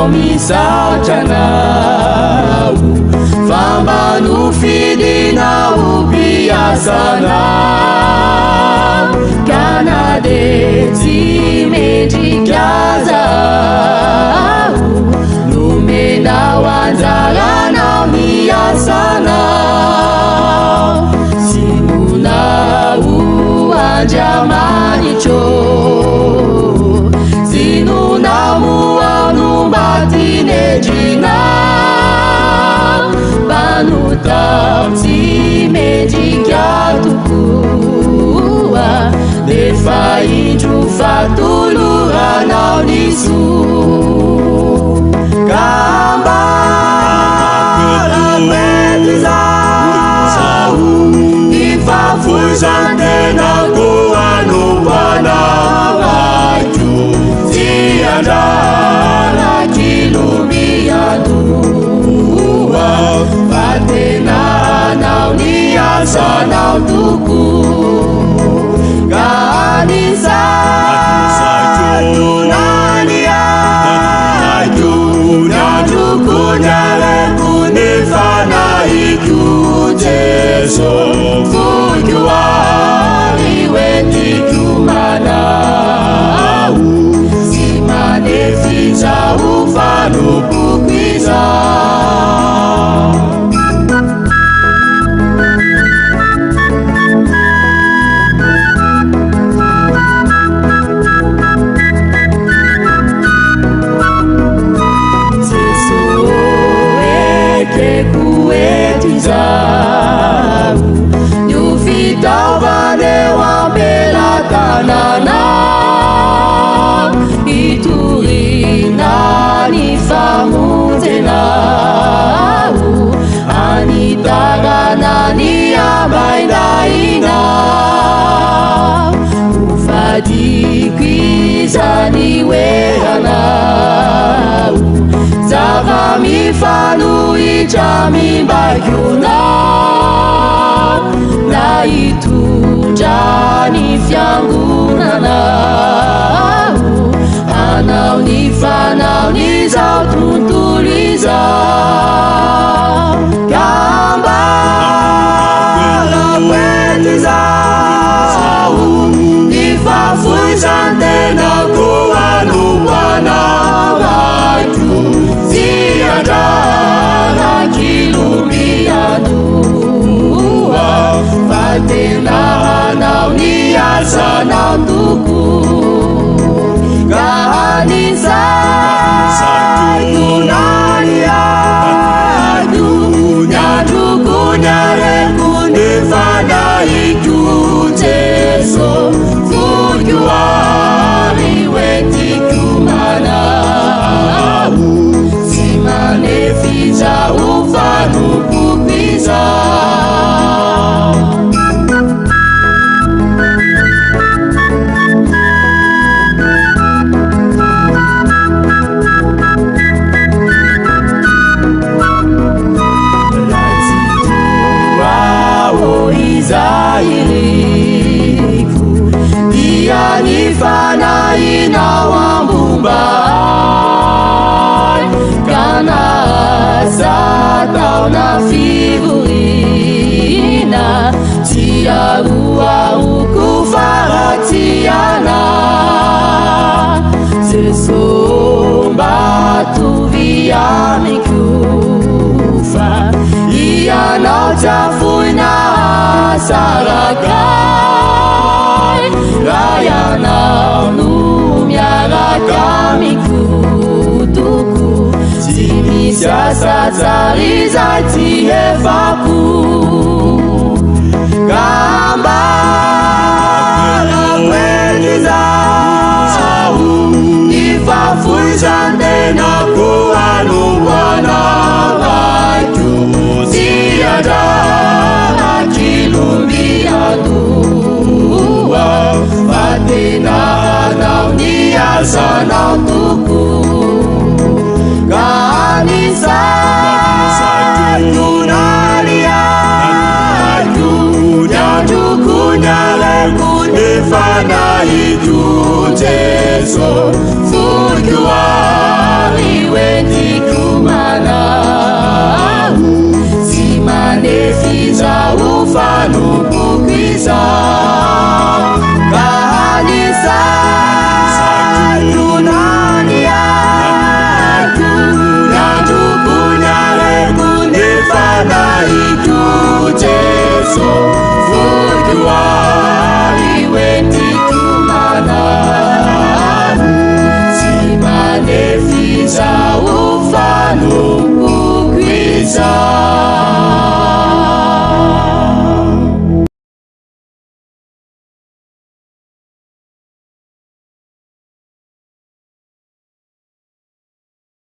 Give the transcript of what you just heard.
anao misaotra anao, famba nofidinao mpiasanao, ka na dia tsy mendrika zaho, nomenao anjaranao miasanao, sinonao Andriamanitro, sinonao anombatinedrinao, mpanotao tsy mendrika tokoa, nefa indro fatoloranao nisoa, ka ambara-pety zaho ifafozan-tenako anombanao aiko, tsy andraraky lomiadoa, fa tena anao niasanao tokoa, ka anisaiko naniaiko, niandroko niareko nifanaiko Jesu, voiko ary hoentiko manao, tsy manefitra ho fanompoko izao. Jesu ekeko etizao, nio fitaovaneo ampelantananao, itorina ny famonjenao, anitarana ny ambaindainao, hovadiko izany oeranao, zava-mifanohitra mimbakonao, na hitondra ny fiangonanao, anao ny fanaon'izao tontolo izao, ka ambara-pety zaho ifafozan-tenako anombanao aiko, tsy andraraky lomiadoa, fa tena anao niasanao tokoa, ka anisaiko naniaiko, niandroko niareko nifanaiko Jesu, voiko ary hoentiko manao, tsy manefitra ho fanompoko izao. Izahiriko dia nifanahinao ambombay, ka naasa tao na fivoriana, tsy aroaroko faratiana, Jesu mba tovy amiko fa ianao tsafoina sarakay, raha ianao no miaraka amiko toko, tsy misy asa tsara izay tsy efako, ka ambara-pety zaho ifafozan-tenako anombanao aiko, tsy andraraky lomiadoa, fa tena anao niasanao tokoa.